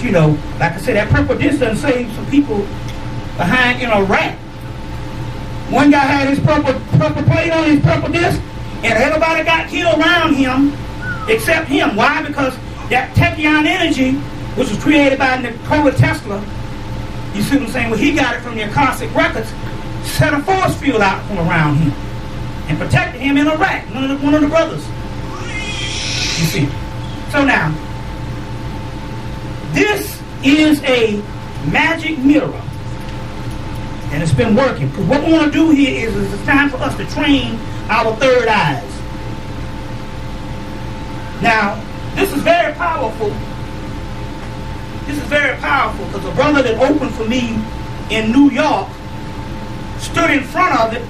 you know, like I said, that purple disc done saved some people behind in a rat. One guy had his purple plate on his purple disc, and everybody got killed around him except him. Why? Because that tachyon energy, which was created by Nikola Tesla, you see what I'm saying? Well, he got it from the Akashic records, set a force field out from around him, and protected him in Iraq, one of the brothers. You see? So now, this is a magic mirror, and it's been working. Because what we want to do here is it's time for us to train our third eyes. Now, this is very powerful. This is very powerful because a brother that opened for me in New York stood in front of it,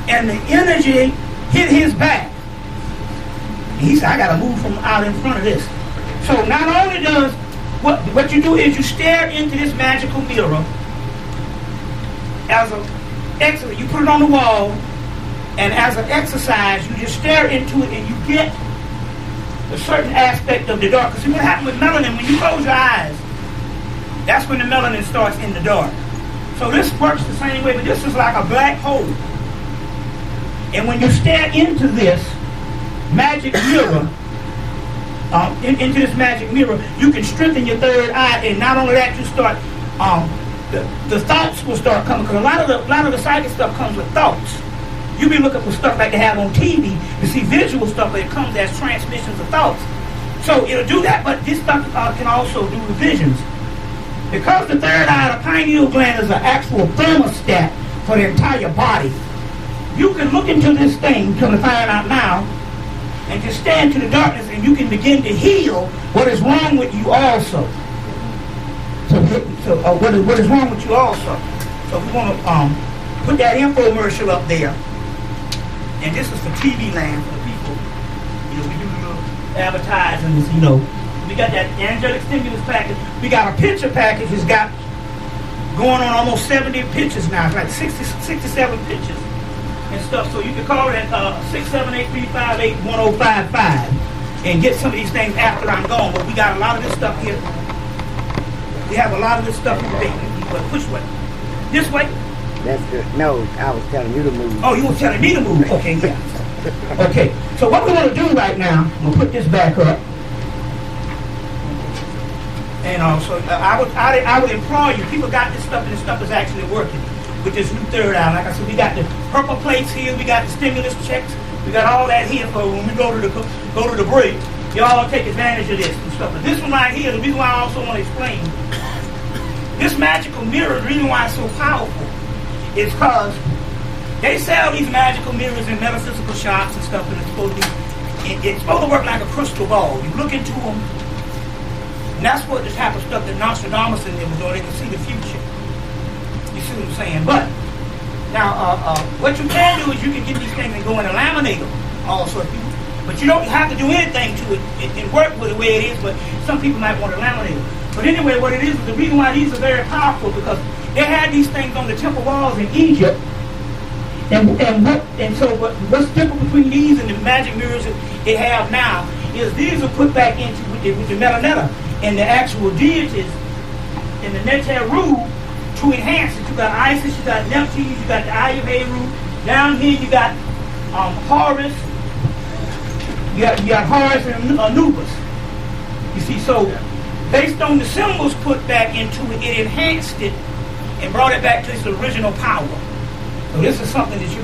and the energy hit his back. And he said, I got to move from out in front of this. So not only does, what you do is you stare into this magical mirror as an exercise. You put it on the wall, and as an exercise, you just stare into it and you get a certain aspect of the dark. Because see what happens with melanin, when you close your eyes, that's when the melanin starts in the dark. So this works the same way, but this is like a black hole. And when you stare into this magic mirror, into this magic mirror, you can strengthen your third eye, and not only that, you start, the thoughts will start coming, because a lot of the psychic stuff comes with thoughts. You be looking for stuff like they have on TV to see visual stuff, but it comes as transmissions of thoughts. So it'll do that, but this stuff can also do the visions. Because the third eye, the pineal gland, is an actual thermostat for the entire body. You can look into this thing, come to find out now, and just stare into the darkness, and you can begin to heal what is wrong with you also. So what is wrong with you also? So we want to put that infomercial up there. And this is for TV land, for the people. You know, we do the little advertising, you know. We got that angelic stimulus package. We got a picture package. It's got going on almost 70 pictures now. It's like 67 pictures and stuff. So you can call it at 678-358-1055 and get some of these things after I'm gone. But we got a lot of this stuff here. We have a lot of this stuff today. But which way? This way? That's good. No, I was telling you to move. Oh, you were telling me to move. Okay, yeah. Okay. So what we want to do right now, I'm going to put this back up. And so I would implore you, people got this stuff, and this stuff is actually working with this new third eye. Like I said, we got the purple plates here, we got the stimulus checks, we got all that here for when we go to the break. Y'all take advantage of this and stuff. But this one right here, the reason why I also want to explain, this magical mirror, the reason why it's so powerful is because they sell these magical mirrors in metaphysical shops and stuff, and it's supposed to work like a crystal ball. You look into them, and that's what this type of stuff that Nostradamus and them was doing. They can see the future. You see what I'm saying? But now, what you can do is you can get these things and go in and laminate them also. But you don't have to do anything to it and work with the way it is, but some people might want to laminate them. But anyway, what it is the reason why these are very powerful, because they had these things on the temple walls in Egypt. So what's different between these and the magic mirrors that they have now is these are put back into with the melanetta and the actual deities in the Neteru to enhance it. You got Isis, you got Neptune, you got the Eye of Heru. Down here you got Horus. You got Horus and Anubis. You see, so based on the symbols put back into it, it enhanced it and brought it back to its original power. So this is something that you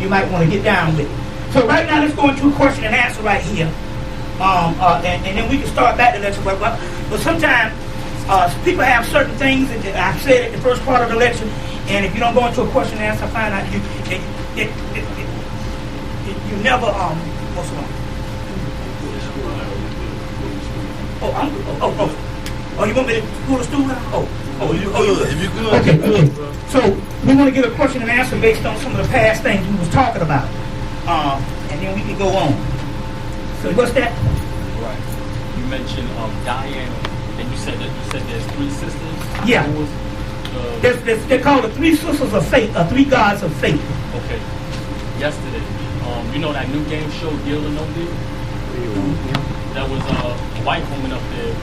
might want to get down with. So right now, let's go into a question and answer right here, and then we can start back the lecture. But sometimes people have certain things that I've said at the first part of the lecture, and if you don't go into a question and answer, I find out you never what's wrong? Oh, you want me to pull the stool out? If you good. Okay. So we want to get a question and answer based on some of the past things we was talking about, and then we can go on. So what's that? Right. You mentioned Diana, and you said there's three sisters. Yeah. They're called the three sisters of fate, or three gods of fate. Okay. Yesterday, you know that new game show Deal or No Deal? There was a white woman up there,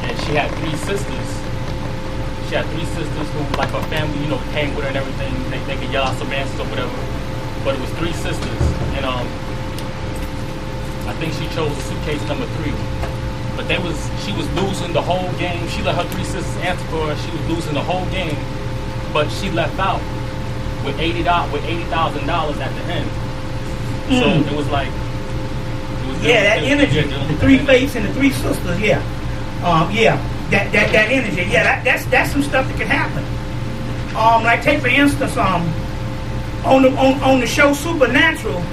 and she had three sisters. She had three sisters who, like her family, you know, came with her and everything. They could yell out some answers or whatever. But it was three sisters, and I think she chose suitcase number 3. But she was losing the whole game. She let her three sisters answer for her. She was losing the whole game, but she left out with $80,000 at the end. So it was like, that energy, the three fates and the three sisters. Yeah, that energy. Yeah, that's some stuff that can happen. Like take for instance, on the show Supernatural,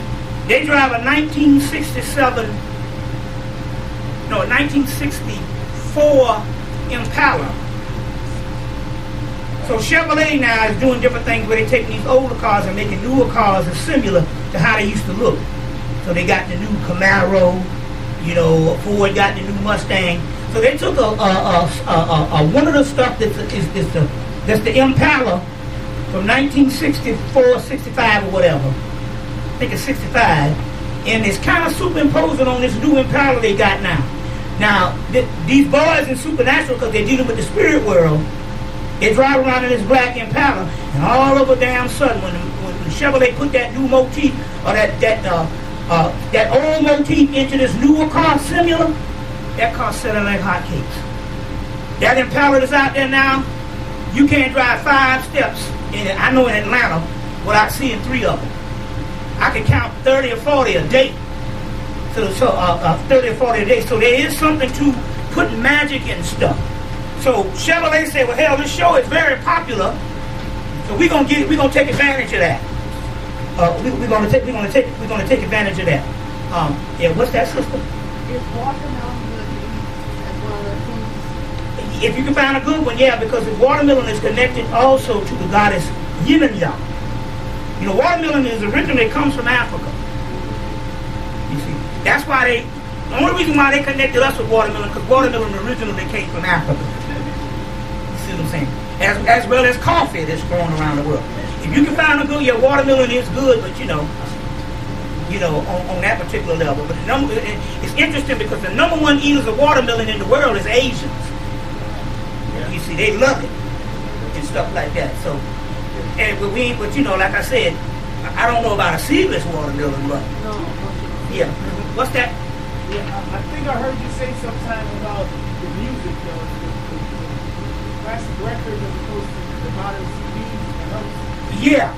they drive a 1964 Impala. So Chevrolet now is doing different things where they're taking these older cars and making newer cars as similar to how they used to look. So they got the new Camaro, Ford got the new Mustang. So they took one of the stuff that's the Impala from 1964, 65 or whatever. I think it's 65. And it's kind of superimposing on this new Impala they got now. Now, these boys in Supernatural, because they're dealing with the spirit world, they drive around in this black Impala, and all of a damn sudden, when Chevrolet put that new motif, or that old motif into this newer car similar, that car's selling like hotcakes. That Impala that's out there now, you can't drive 5 steps in it. I know in Atlanta without seeing 3 of them. I can count 30 or 40 a day. So 30 or 40 a day. So there is something to putting magic in stuff. So Chevrolet said, well, hell, this show is very popular, so we're gonna take advantage of that. We're gonna take advantage of that. What's that, sister? Is watermelon good as well as foods? If you can find a good one, yeah, because the watermelon is connected also to the goddess Yin and Yang. Watermelon is originally comes from Africa. You see, that's why the only reason why they connected us with watermelon, because watermelon originally came from Africa. You see what I'm saying? As well as coffee that's grown around the world. If you can find a good, watermelon is good, but on that particular level. But it's interesting because the number 1 eaters of watermelon in the world is Asians. You see, they love it and stuff like that. So, like I said, I don't know about a seedless watermelon, but yeah. What's that? Yeah, I think I heard you say sometime about the music, the classic records as opposed to the modern CDs and others. Yeah,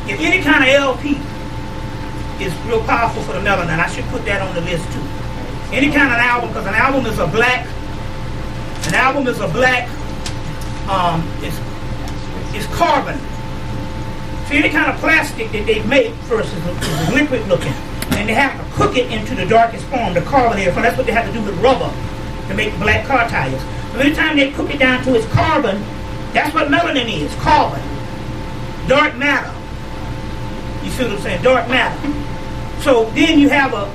if any kind of LP is real powerful for the melanin, I should put that on the list too. Any kind of album, because an album is a black, it's carbon. So any kind of plastic that they make first is liquid looking. And they have to cook it into the darkest form, the carbon. That's what they have to do with rubber to make black car tires. So anytime they cook it down to its carbon, that's what melanin is, carbon. Dark matter. You see what I'm saying? Dark matter. So then you have a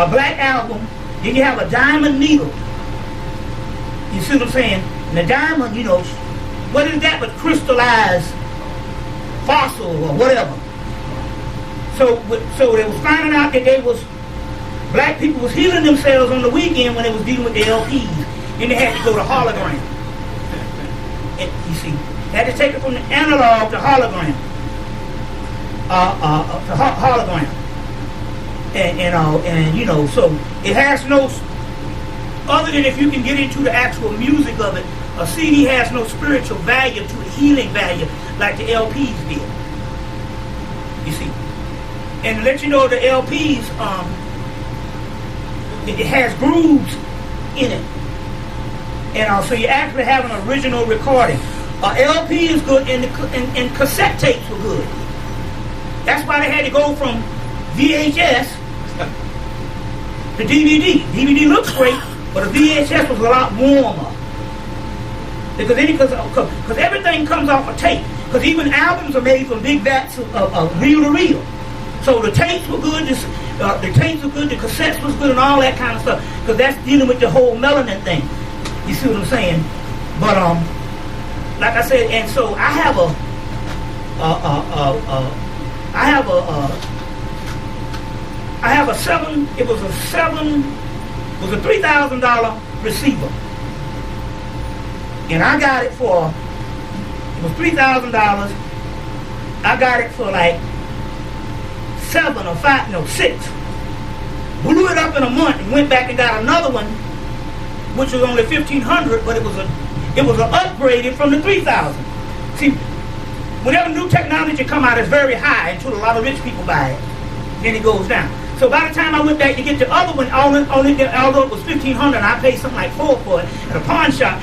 black album, then you have a diamond needle. You see what I'm saying? And the diamond, what is that but crystallized fossil or whatever. So they was finding out that black people was healing themselves on the weekend when they was dealing with the LPs. Then they had to go to hologram. You see, had to take it from the analog to hologram. Hologram. And you know, so it has no, other than if you can get into the actual music of it, a CD has no spiritual value to the healing value like the LPs did. You see. And to let you know, the LPs, it has grooves in it. And so you actually have an original recording. LP is good, and cassette tapes were good. That's why they had to go from VHS to DVD. DVD looks great, but a VHS was a lot warmer. Because everything comes off a tape. Because even albums are made from big vats of reel to reel. So the tapes were good, the tapes were good, the cassettes was good, and all that kind of stuff. Because that's dealing with the whole melanin thing. You see what I'm saying? But like I said, and so I have it was a $3,000 receiver. And I got it for, it was $3,000. I got it for like 6. Blew it up in a month and went back and got another one, which was only $1,500, but it was an upgraded from the 3,000. See, whenever new technology come out, it's very high until a lot of rich people buy it. Then it goes down. So by the time I went back to get the other one, although it was $1,500, and I paid something like $4 for it at a pawn shop.